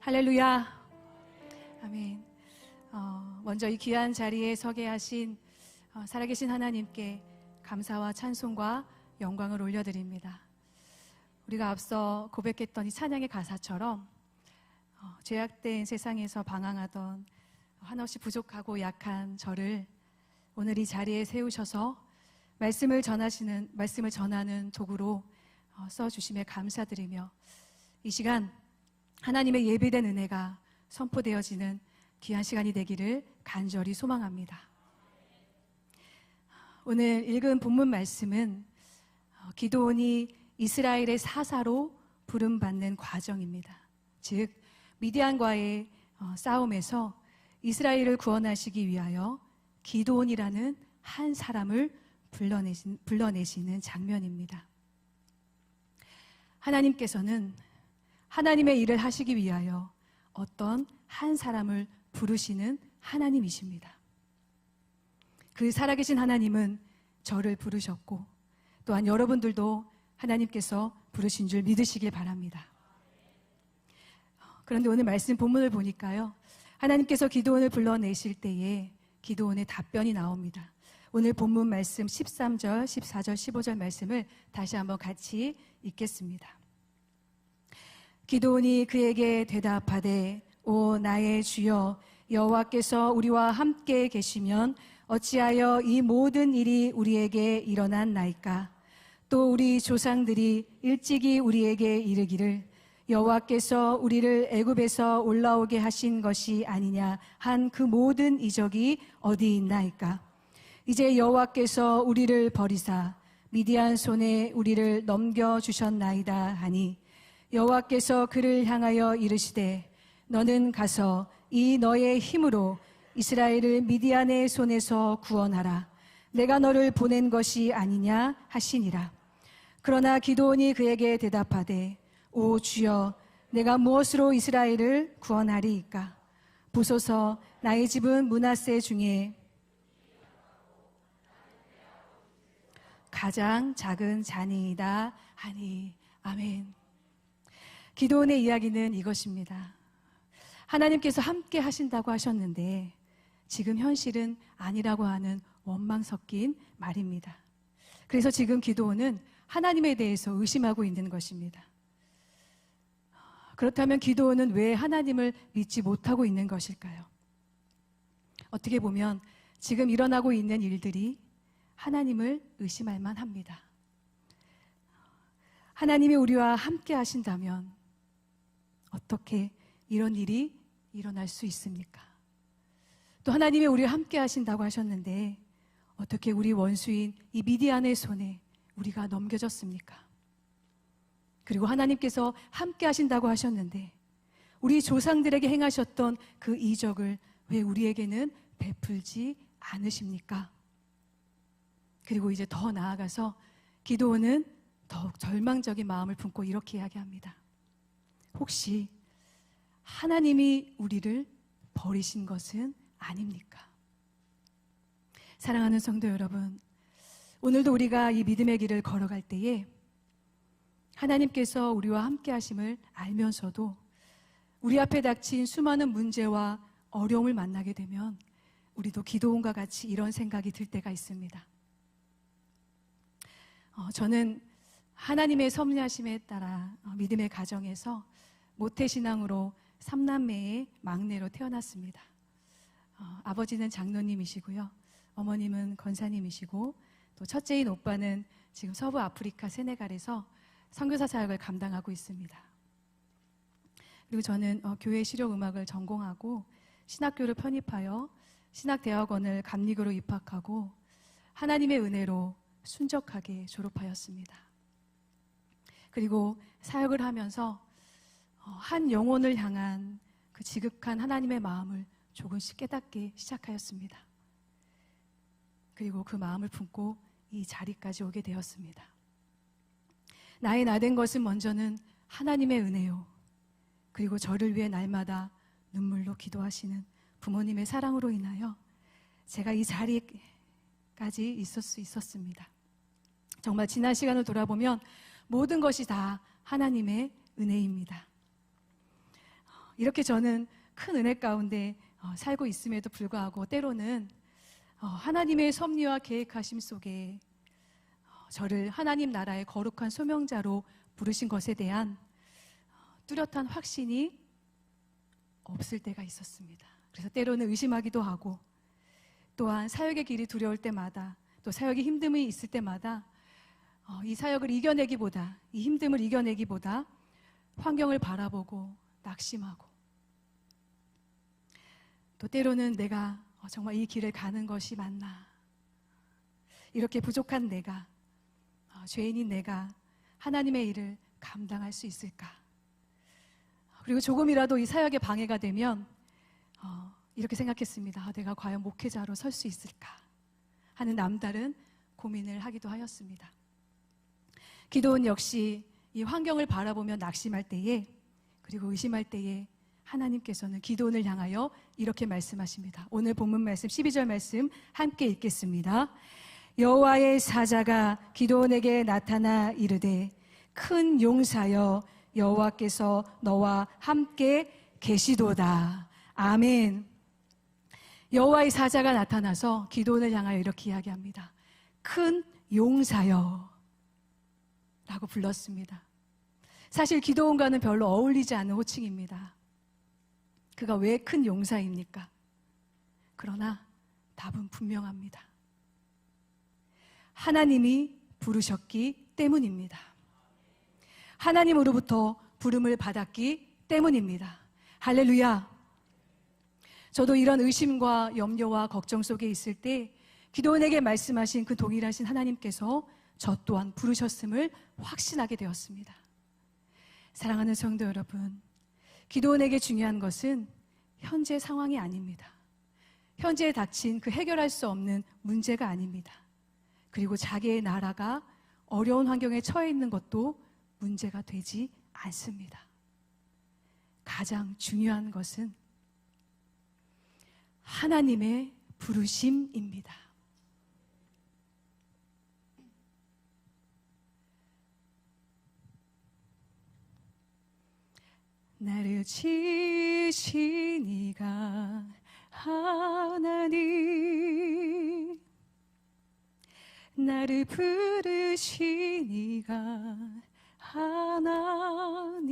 할렐루야. 아멘. 먼저 이 귀한 자리에 서게 하신 살아계신 하나님께 감사와 찬송과 영광을 올려드립니다. 우리가 앞서 고백했던 이 찬양의 가사처럼 죄악된 세상에서 방황하던 한없이 부족하고 약한 저를 오늘 이 자리에 세우셔서 말씀을 전하는 도구로 써주심에 감사드리며 이 시간 하나님의 예비된 은혜가 선포되어지는 귀한 시간이 되기를 간절히 소망합니다. 오늘 읽은 본문 말씀은 기드온이 이스라엘의 사사로 부름받는 과정입니다. 즉 미디안과의 싸움에서 이스라엘을 구원하시기 위하여 기드온이라는 한 사람을 불러내시는 장면입니다. 하나님께서는 하나님의 일을 하시기 위하여 어떤 한 사람을 부르시는 하나님이십니다. 그 살아계신 하나님은 저를 부르셨고 또한 여러분들도 하나님께서 부르신 줄 믿으시길 바랍니다. 그런데 오늘 말씀 본문을 보니까요, 하나님께서 기드온을 불러내실 때에 기드온의 답변이 나옵니다. 오늘 본문 말씀 13절, 14절, 15절 말씀을 다시 한번 같이 읽겠습니다. 기드온이 그에게 대답하되 오 나의 주여 여호와께서 우리와 함께 계시면 어찌하여 이 모든 일이 우리에게 일어났나이까? 또 우리 조상들이 일찍이 우리에게 이르기를 여호와께서 우리를 애굽에서 올라오게 하신 것이 아니냐 한 그 모든 이적이 어디 있나이까? 이제 여호와께서 우리를 버리사 미디안 손에 우리를 넘겨주셨나이다 하니 여호와께서 그를 향하여 이르시되 너는 가서 이 너의 힘으로 이스라엘을 미디안의 손에서 구원하라. 내가 너를 보낸 것이 아니냐 하시니라. 그러나 기드온이 그에게 대답하되 오 주여 내가 무엇으로 이스라엘을 구원하리이까? 보소서 나의 집은 므낫세 중에 가장 작은 자니이다 하니. 아멘. 기드온의 이야기는 이것입니다. 하나님께서 함께 하신다고 하셨는데 지금 현실은 아니라고 하는 원망 섞인 말입니다. 그래서 지금 기드온은 하나님에 대해서 의심하고 있는 것입니다. 그렇다면 기드온은 왜 하나님을 믿지 못하고 있는 것일까요? 어떻게 보면 지금 일어나고 있는 일들이 하나님을 의심할 만합니다. 하나님이 우리와 함께 하신다면 어떻게 이런 일이 일어날 수 있습니까? 또 하나님이 우리와 함께 하신다고 하셨는데 어떻게 우리 원수인 이 미디안의 손에 우리가 넘겨졌습니까? 그리고 하나님께서 함께 하신다고 하셨는데 우리 조상들에게 행하셨던 그 이적을 왜 우리에게는 베풀지 않으십니까? 그리고 이제 더 나아가서 기드온은 더욱 절망적인 마음을 품고 이렇게 이야기합니다. 혹시 하나님이 우리를 버리신 것은 아닙니까? 사랑하는 성도 여러분, 오늘도 우리가 이 믿음의 길을 걸어갈 때에 하나님께서 우리와 함께 하심을 알면서도 우리 앞에 닥친 수많은 문제와 어려움을 만나게 되면 우리도 기드온과 같이 이런 생각이 들 때가 있습니다. 저는 하나님의 섭리하심에 따라 믿음의 가정에서 모태신앙으로 3남매의 막내로 태어났습니다. 아버지는 장로님이시고요, 어머님은 권사님이시고 또 첫째인 오빠는 지금 서부 아프리카 세네갈에서 선교사 사역을 감당하고 있습니다. 그리고 저는 교회 실용음악을 전공하고 신학교를 편입하여 신학대학원을 감리교로 입학하고 하나님의 은혜로 순적하게 졸업하였습니다. 그리고 사역을 하면서 한 영혼을 향한 그 지극한 하나님의 마음을 조금씩 깨닫게 시작하였습니다. 그리고 그 마음을 품고 이 자리까지 오게 되었습니다. 나의 나된 것은 먼저는 하나님의 은혜요, 그리고 저를 위해 날마다 눈물로 기도하시는 부모님의 사랑으로 인하여 제가 이 자리까지 있을 수 있었습니다. 정말 지난 시간을 돌아보면 모든 것이 다 하나님의 은혜입니다. 이렇게 저는 큰 은혜 가운데 살고 있음에도 불구하고 때로는 하나님의 섭리와 계획하심 속에 저를 하나님 나라의 거룩한 소명자로 부르신 것에 대한 뚜렷한 확신이 없을 때가 있었습니다. 그래서 때로는 의심하기도 하고, 또한 사역의 길이 두려울 때마다, 또 사역의 힘듦이 있을 때마다 이 사역을 이겨내기보다, 이 힘듦을 이겨내기보다 환경을 바라보고 낙심하고, 또 때로는 내가 정말 이 길을 가는 것이 맞나, 이렇게 부족한 내가, 죄인인 내가 하나님의 일을 감당할 수 있을까? 그리고 조금이라도 이 사역에 방해가 되면 이렇게 생각했습니다. 내가 과연 목회자로 설 수 있을까? 하는 남다른 고민을 하기도 하였습니다. 기도원 역시 이 환경을 바라보며 낙심할 때에, 그리고 의심할 때에 하나님께서는 기도원을 향하여 이렇게 말씀하십니다. 오늘 본문 말씀 12절 말씀 함께 읽겠습니다. 여호와의 사자가 기도원에게 나타나 이르되 큰 용사여 여호와께서 너와 함께 계시도다. 아멘. 여호와의 사자가 나타나서 기도원을 향하여 이렇게 이야기합니다. 큰 용사여 라고 불렀습니다. 사실 기도원과는 별로 어울리지 않는 호칭입니다. 그가 왜 큰 용사입니까? 그러나 답은 분명합니다. 하나님이 부르셨기 때문입니다. 하나님으로부터 부름을 받았기 때문입니다. 할렐루야. 저도 이런 의심과 염려와 걱정 속에 있을 때 기도원에게 말씀하신 그 동일하신 하나님께서 저 또한 부르셨음을 확신하게 되었습니다. 사랑하는 성도 여러분, 기도원에게 중요한 것은 현재 상황이 아닙니다. 현재에 닥친 그 해결할 수 없는 문제가 아닙니다. 그리고 자기의 나라가 어려운 환경에 처해 있는 것도 문제가 되지 않습니다. 가장 중요한 것은 하나님의 부르심입니다. 나를 지으신 이가 하나님, 나를 부르신 이가 하나님,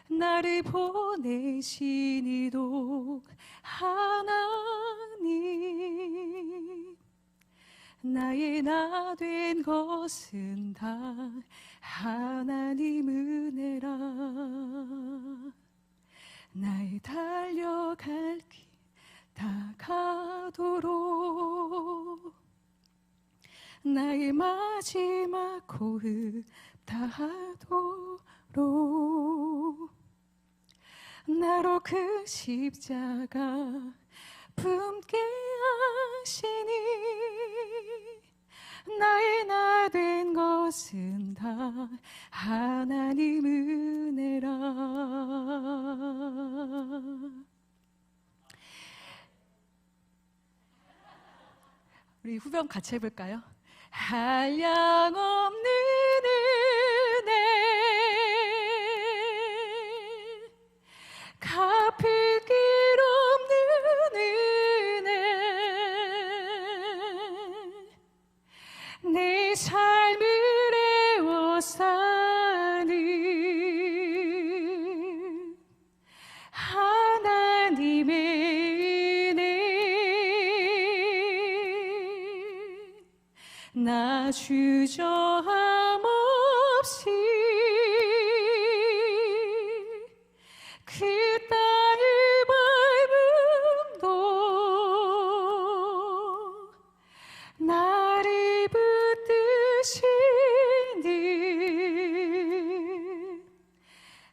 나를 보내신 이도 하나님, 나의 나 된 것은 다 하나님 은혜라. 나의 달려갈 길 다 가도록 나의 마지막 호흡 다하도록 나로 그 십자가 품게 하시니 나의 나 된 것은 다 하나님 은혜라. 우리 후렴 같이 해볼까요? 한량없는 은혜 갚을 길 없는 은혜 내 삶을 애워싸는 하나님의 은혜 나 주저함 없이 그 땅을 밟음도 나를 붙드시는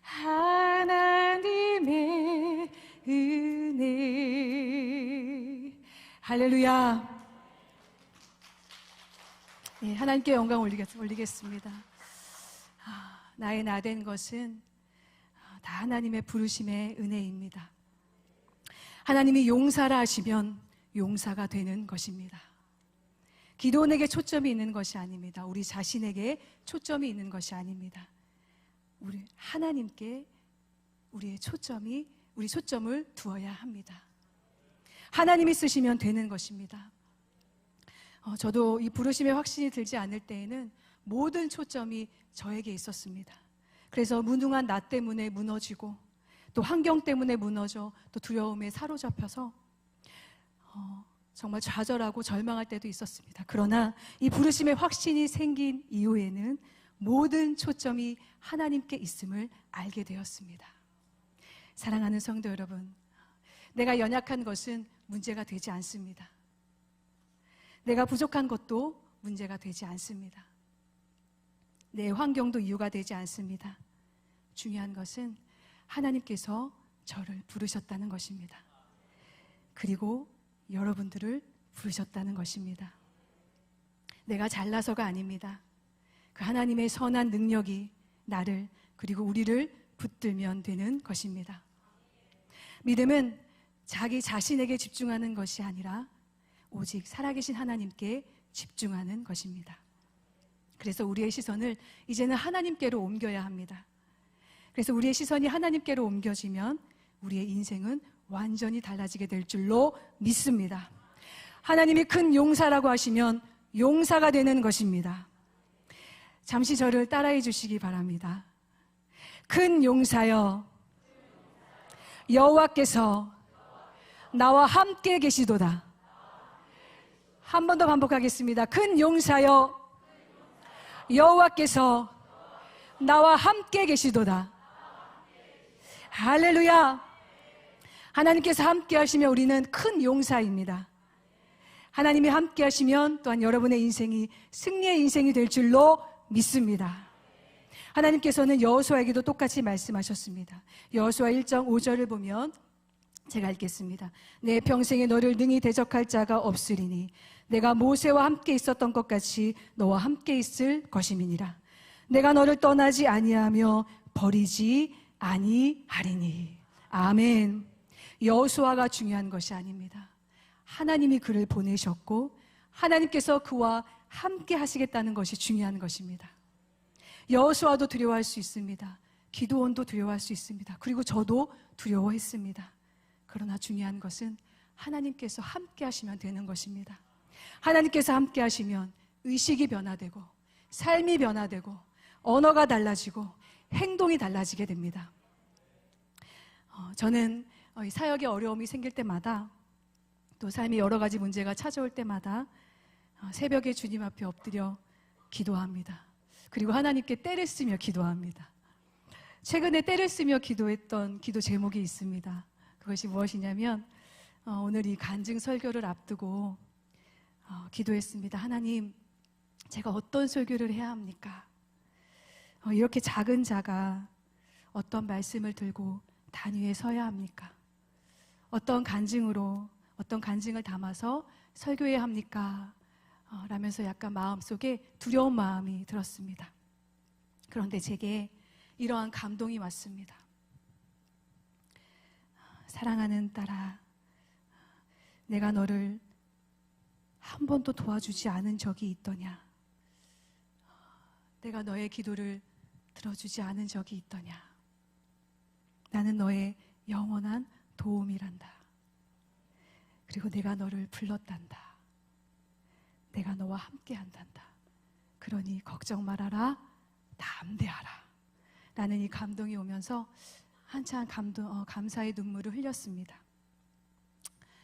하나님의 은혜. 할렐루야. 네, 하나님께 영광 올리겠습니다. 나의 나 된 것은 다 하나님의 부르심의 은혜입니다. 하나님이 용사라 하시면 용사가 되는 것입니다. 기도원에게 초점이 있는 것이 아닙니다. 우리 자신에게 초점이 있는 것이 아닙니다. 우리 하나님께 우리 초점을 두어야 합니다. 하나님이 쓰시면 되는 것입니다. 저도 이 부르심의 확신이 들지 않을 때에는 모든 초점이 저에게 있었습니다. 그래서 무능한 나 때문에 무너지고 또 환경 때문에 무너져 또 두려움에 사로잡혀서 정말 좌절하고 절망할 때도 있었습니다. 그러나 이 부르심의 확신이 생긴 이후에는 모든 초점이 하나님께 있음을 알게 되었습니다. 사랑하는 성도 여러분, 내가 연약한 것은 문제가 되지 않습니다. 내가 부족한 것도 문제가 되지 않습니다. 내 환경도 이유가 되지 않습니다. 중요한 것은 하나님께서 저를 부르셨다는 것입니다. 그리고 여러분들을 부르셨다는 것입니다. 내가 잘나서가 아닙니다. 그 하나님의 선한 능력이 나를 그리고 우리를 붙들면 되는 것입니다. 믿음은 자기 자신에게 집중하는 것이 아니라 오직 살아계신 하나님께 집중하는 것입니다. 그래서 우리의 시선을 이제는 하나님께로 옮겨야 합니다. 그래서 우리의 시선이 하나님께로 옮겨지면 우리의 인생은 완전히 달라지게 될 줄로 믿습니다. 하나님이 큰 용사라고 하시면 용사가 되는 것입니다. 잠시 저를 따라해 주시기 바랍니다. 큰 용사여, 여호와께서 나와 함께 계시도다. 한 번 더 반복하겠습니다. 큰 용사여, 여호와께서 나와 함께 계시도다. 할렐루야. 하나님께서 함께 하시면 우리는 큰 용사입니다. 하나님이 함께 하시면 또한 여러분의 인생이 승리의 인생이 될 줄로 믿습니다. 하나님께서는 여호수아에게도 똑같이 말씀하셨습니다. 여호수아 1장 5절을 보면 제가 읽겠습니다. 내 평생에 너를 능히 대적할 자가 없으리니 내가 모세와 함께 있었던 것 같이 너와 함께 있을 것임이니라. 내가 너를 떠나지 아니하며 버리지 아니하리니. 아멘. 여호수아가 중요한 것이 아닙니다. 하나님이 그를 보내셨고 하나님께서 그와 함께 하시겠다는 것이 중요한 것입니다. 여호수아도 두려워할 수 있습니다. 기드온도 두려워할 수 있습니다. 그리고 저도 두려워했습니다. 그러나 중요한 것은 하나님께서 함께 하시면 되는 것입니다. 하나님께서 함께 하시면 의식이 변화되고 삶이 변화되고 언어가 달라지고 행동이 달라지게 됩니다. 저는 이 사역에 어려움이 생길 때마다 또 삶에 여러 가지 문제가 찾아올 때마다 새벽에 주님 앞에 엎드려 기도합니다. 그리고 하나님께 때를 쓰며 기도합니다. 최근에 때를 쓰며 기도했던 기도 제목이 있습니다. 그것이 무엇이냐면 오늘 이 간증 설교를 앞두고 기도했습니다. 하나님, 제가 어떤 설교를 해야 합니까? 이렇게 작은 자가 어떤 말씀을 들고 단위에 서야 합니까? 어떤 간증을 담아서 설교해야 합니까? 라면서 약간 마음속에 두려운 마음이 들었습니다. 그런데 제게 이러한 감동이 왔습니다. 사랑하는 딸아, 내가 너를 한 번도 도와주지 않은 적이 있더냐? 내가 너의 기도를 들어주지 않은 적이 있더냐? 나는 너의 영원한 도움이란다. 그리고 내가 너를 불렀단다. 내가 너와 함께 한단다. 그러니 걱정 말아라, 담대하라. 라는 이 감동이 오면서 한참 감사의 눈물을 흘렸습니다.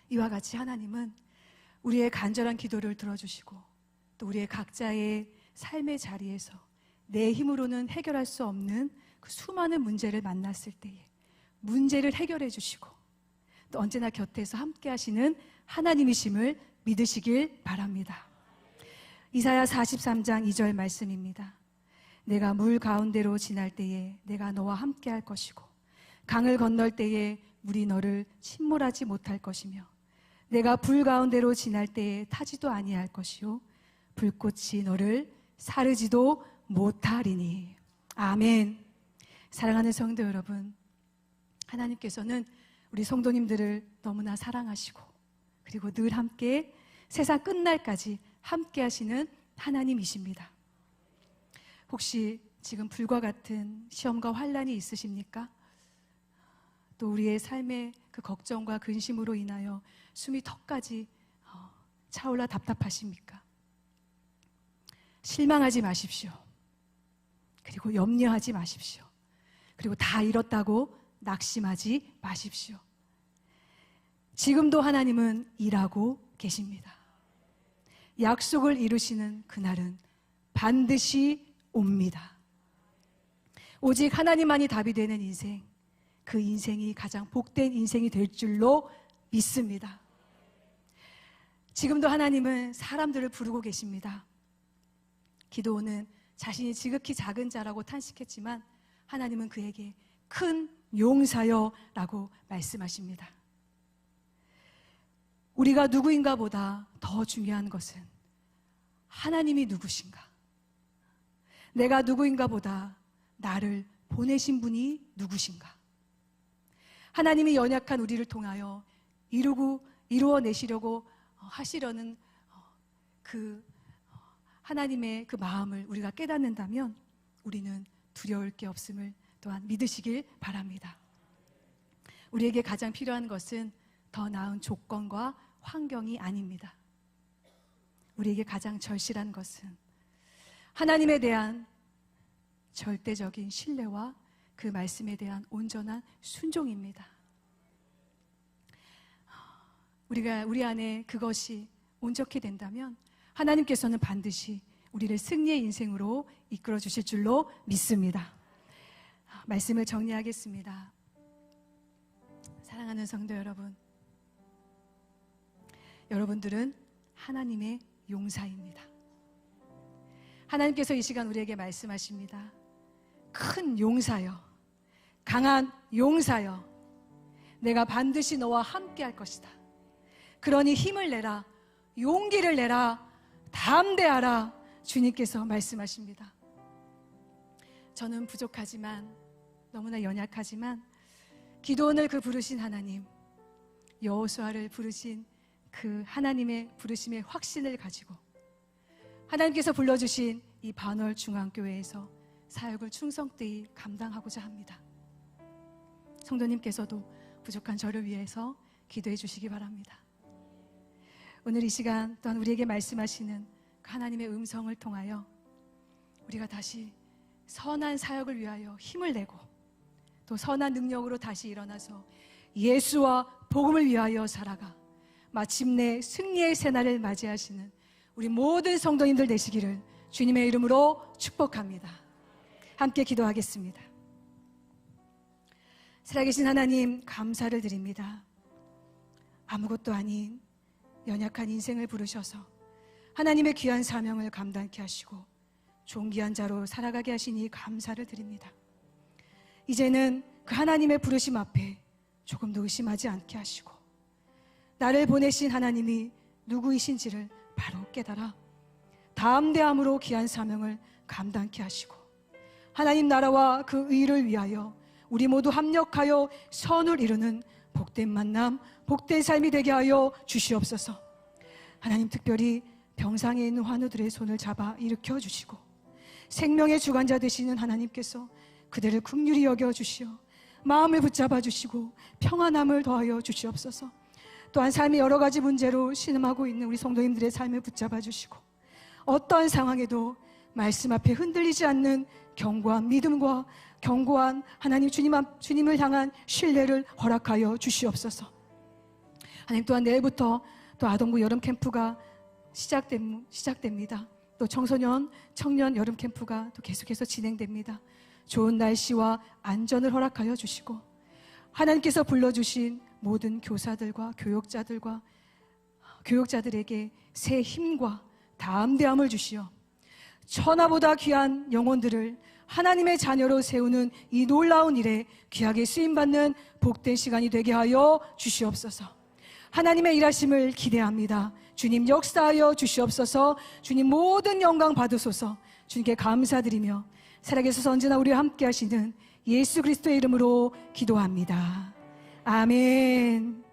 이와 같이 하나님은 우리의 간절한 기도를 들어주시고 또 우리의 각자의 삶의 자리에서 내 힘으로는 해결할 수 없는 그 수많은 문제를 만났을 때에 문제를 해결해 주시고 또 언제나 곁에서 함께 하시는 하나님이심을 믿으시길 바랍니다. 이사야 43장 2절 말씀입니다. 내가 물 가운데로 지날 때에 내가 너와 함께 할 것이고 강을 건널 때에 물이 너를 침몰하지 못할 것이며 내가 불 가운데로 지날 때에 타지도 아니할 것이요 불꽃이 너를 사르지도 못하리니. 아멘. 사랑하는 성도 여러분, 하나님께서는 우리 성도님들을 너무나 사랑하시고 그리고 늘 함께 세상 끝날까지 함께 하시는 하나님이십니다. 혹시 지금 불과 같은 시험과 환난이 있으십니까? 또 우리의 삶의 그 걱정과 근심으로 인하여 숨이 턱까지 차올라 답답하십니까? 실망하지 마십시오. 그리고 염려하지 마십시오. 그리고 다 잃었다고 낙심하지 마십시오. 지금도 하나님은 일하고 계십니다. 약속을 이루시는 그날은 반드시 옵니다. 오직 하나님만이 답이 되는 인생, 그 인생이 가장 복된 인생이 될 줄로 믿습니다. 지금도 하나님은 사람들을 부르고 계십니다. 기드온은 자신이 지극히 작은 자라고 탄식했지만 하나님은 그에게 큰 용사여 라고 말씀하십니다. 우리가 누구인가 보다 더 중요한 것은 하나님이 누구신가? 내가 누구인가 보다 나를 보내신 분이 누구신가? 하나님이 연약한 우리를 통하여 이루어내시려고 하시려는 그 하나님의 그 마음을 우리가 깨닫는다면 우리는 두려울 게 없음을 또한 믿으시길 바랍니다. 우리에게 가장 필요한 것은 더 나은 조건과 환경이 아닙니다. 우리에게 가장 절실한 것은 하나님에 대한 절대적인 신뢰와 그 말씀에 대한 온전한 순종입니다. 우리 안에 그것이 온전히 된다면 하나님께서는 반드시 우리를 승리의 인생으로 이끌어 주실 줄로 믿습니다. 말씀을 정리하겠습니다. 사랑하는 성도 여러분, 여러분들은 하나님의 용사입니다. 하나님께서 이 시간 우리에게 말씀하십니다. 큰 용사여, 강한 용사여, 내가 반드시 너와 함께 할 것이다. 그러니 힘을 내라, 용기를 내라, 담대하라. 주님께서 말씀하십니다. 저는 부족하지만, 너무나 연약하지만 기드온을 그 부르신 하나님, 여호수아를 부르신 그 하나님의 부르심의 확신을 가지고 하나님께서 불러주신 이 반월 중앙교회에서 사역을 충성되이 감당하고자 합니다. 성도님께서도 부족한 저를 위해서 기도해 주시기 바랍니다. 오늘 이 시간 또한 우리에게 말씀하시는 그 하나님의 음성을 통하여 우리가 다시 선한 사역을 위하여 힘을 내고 또 선한 능력으로 다시 일어나서 예수와 복음을 위하여 살아가 마침내 승리의 새날을 맞이하시는 우리 모든 성도님들 되시기를 주님의 이름으로 축복합니다. 함께 기도하겠습니다. 살아계신 하나님, 감사를 드립니다. 아무것도 아닌 연약한 인생을 부르셔서 하나님의 귀한 사명을 감당케 하시고 존귀한 자로 살아가게 하시니 감사를 드립니다. 이제는 그 하나님의 부르심 앞에 조금도 의심하지 않게 하시고 나를 보내신 하나님이 누구이신지를 바로 깨달아 담대함으로 귀한 사명을 감당케 하시고 하나님 나라와 그 의를 위하여 우리 모두 합력하여 선을 이루는 복된 만남, 복된 삶이 되게 하여 주시옵소서. 하나님, 특별히 병상에 있는 환우들의 손을 잡아 일으켜 주시고 생명의 주관자 되시는 하나님께서 그들을 긍휼히 여겨 주시어 마음을 붙잡아 주시고 평안함을 더하여 주시옵소서. 또한 삶의 여러 가지 문제로 신음하고 있는 우리 성도님들의 삶을 붙잡아 주시고 어떠한 상황에도 말씀 앞에 흔들리지 않는 견고한 믿음과 견고한 하나님 주님을 향한 신뢰를 허락하여 주시옵소서. 하나님, 또한 내일부터 또 아동부 여름 캠프가 시작됩니다. 또 청소년, 청년 여름 캠프가 또 계속해서 진행됩니다. 좋은 날씨와 안전을 허락하여 주시고 하나님께서 불러주신 모든 교사들과 교육자들에게 새 힘과 담대함을 주시어 천하보다 귀한 영혼들을 하나님의 자녀로 세우는 이 놀라운 일에 귀하게 쓰임받는 복된 시간이 되게 하여 주시옵소서. 하나님의 일하심을 기대합니다. 주님 역사하여 주시옵소서. 주님 모든 영광 받으소서. 주님께 감사드리며 살아계셔서 언제나 우리와 함께 하시는 예수 그리스도의 이름으로 기도합니다. 아멘.